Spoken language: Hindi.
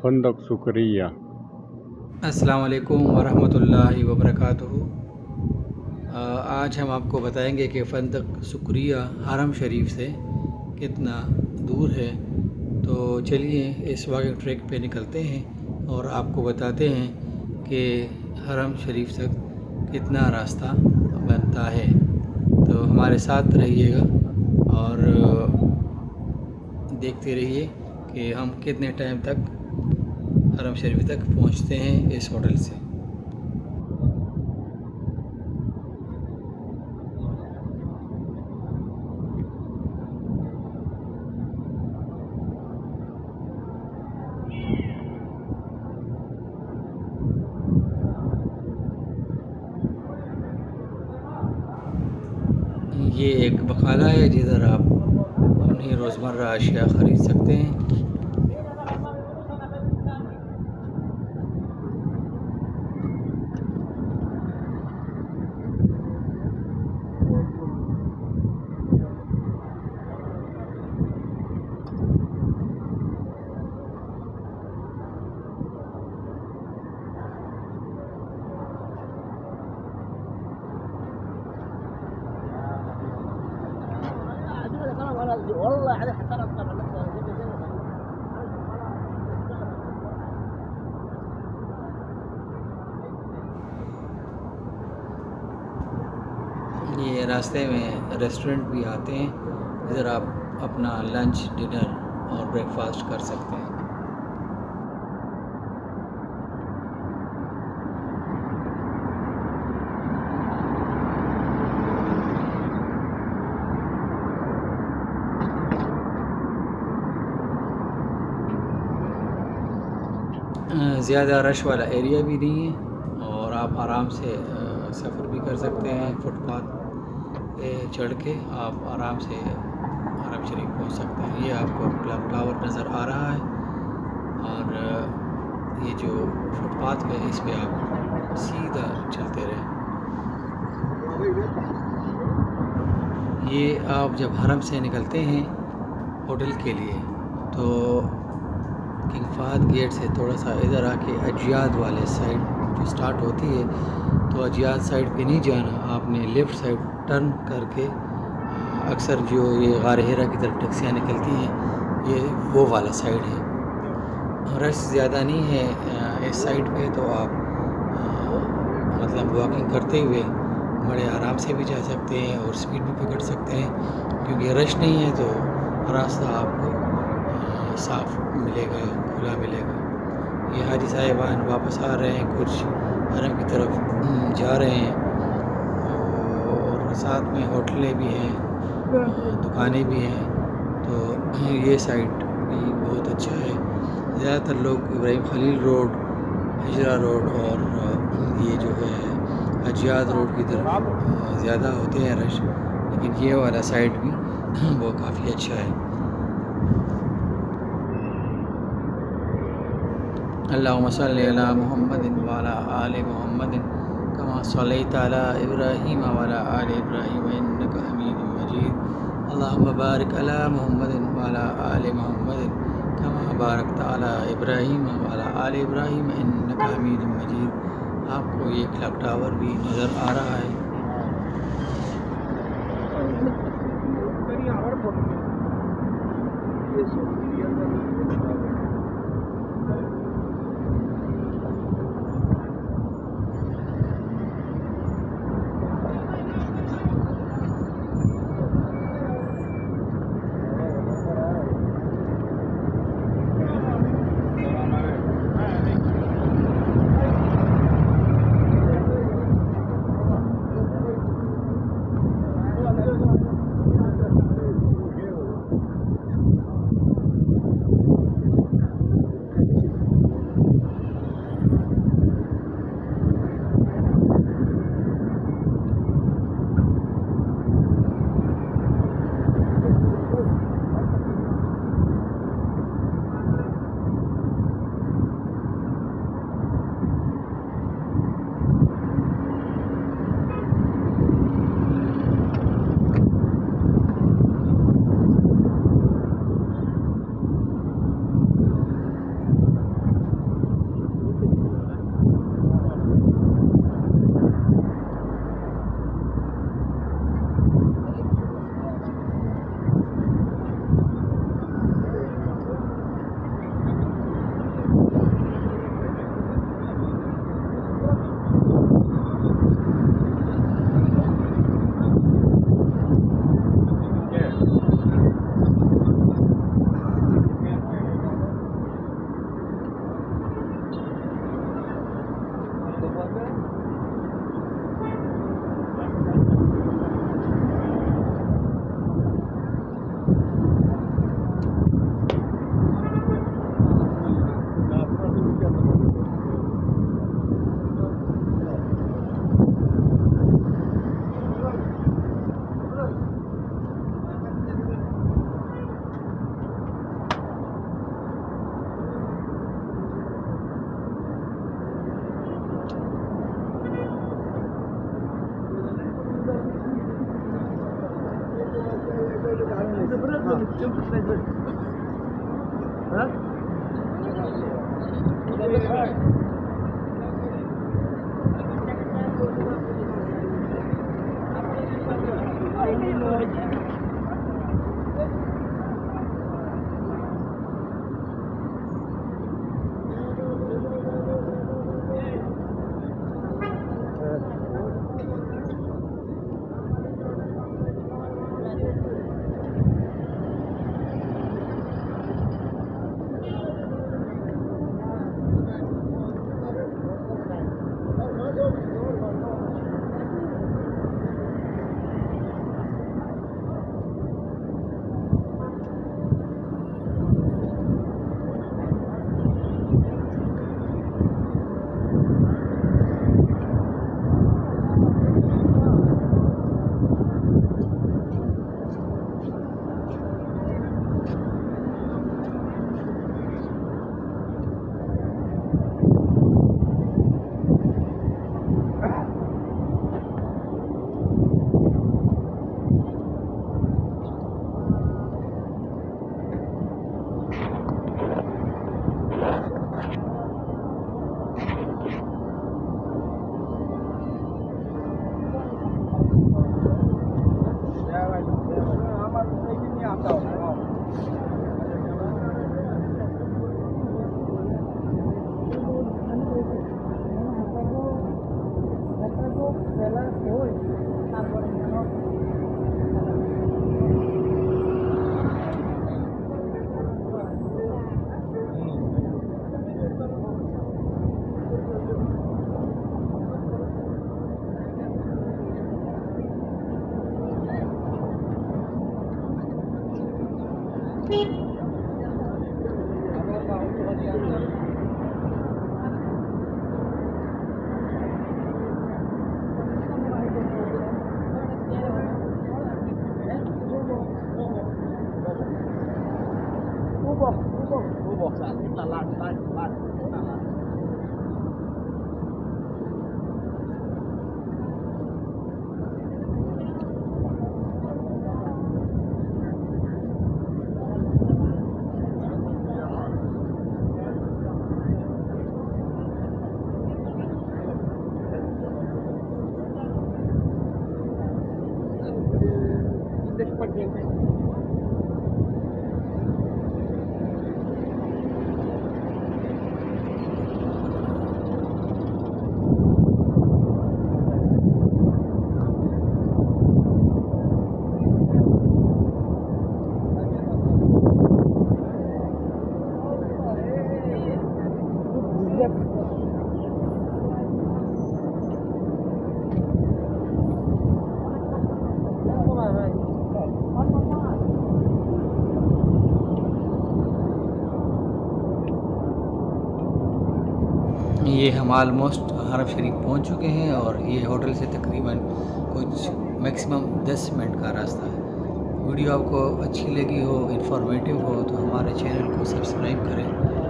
फंदक सुक्रिया। अस्सलाम वालेकुम वरहमतुल्लाहि वबरकातुहू। आज हम आपको बताएंगे कि फंदक सुक्रिया हरम शरीफ से कितना दूर है। तो चलिए इस वॉकिंग ट्रैक पे निकलते हैं और आपको बताते हैं कि हरम शरीफ तक कितना रास्ता बनता है। तो हमारे साथ रहिएगा और देखते रहिए कि हम कितने टाइम तक हरम शरीफ तक पहुंचते हैं इस होटल से। ये एक बकाला है जिधर आप अपनी रोज़मर्रा अशिया ख़रीद सकते हैं। ये रास्ते में रेस्टोरेंट भी आते हैं जिधर आप अपना लंच, डिनर और ब्रेकफास्ट कर सकते हैं। ज़्यादा रश वाला एरिया भी नहीं है और आप आराम से सफ़र भी कर सकते हैं। फुटपाथ पे चढ़ के आप आराम से हरम शरीफ पहुंच सकते हैं। ये आपको क्लॉक टावर नज़र आ रहा है और ये जो फुटपाथ है इस पे आप सीधा चलते रहें। ये आप जब हरम से निकलते हैं होटल के लिए तो किंग फहद गेट से थोड़ा सा इधर आके अजियाद वाले साइड जो स्टार्ट होती है, तो अजियाद साइड पे नहीं जाना, आपने लेफ़्ट साइड टर्न करके अक्सर जो ये गार हिरा की तरफ टैक्सियाँ निकलती हैं ये वो वाला साइड है। रश ज़्यादा नहीं है इस साइड पे, तो आप मतलब वॉकिंग करते हुए बड़े आराम से भी जा सकते हैं और स्पीड भी पकड़ सकते हैं, क्योंकि रश नहीं है तो रास्ता आपको साफ़ मिलेगा, खुला मिलेगा। ये हाजी साहिबान वापस आ रहे हैं, कुछ हरम की तरफ जा रहे हैं और साथ में होटलें भी हैं, दुकानें भी हैं। तो ये साइड भी बहुत अच्छा है। ज़्यादातर लोग इब्राहिम खलील रोड, हिजरा रोड और ये जो है अजियाद रोड की तरफ ज़्यादा होते हैं रश, लेकिन ये वाला साइड भी वो काफ़ी अच्छा है। अल्लाहुम्मा सल्लि अला मुहम्मदिन व अला आलि मुहम्मदिन कमा सल्लैता अला इब्राहीम व अला आलि इब्राहीम इन्नका हमीदुम मजीद। अल्लाहुम्मा बारिक अला मुहम्मदिन व अला आलि मुहम्मदिन कमा बारकता अला इब्राहीम व अला आलि इब्राहीम इन्नका हमीदुम मजीद। आपको ये क्लॉक टावर भी नज़र आ रहा है। ये हम आलमोस्ट हरम शरीफ पहुंच चुके हैं और ये होटल से तकरीबन कुछ मैक्सिमम 10 मिनट का रास्ता है। वीडियो आपको अच्छी लगी हो, इंफॉर्मेटिव हो तो हमारे चैनल को सब्सक्राइब करें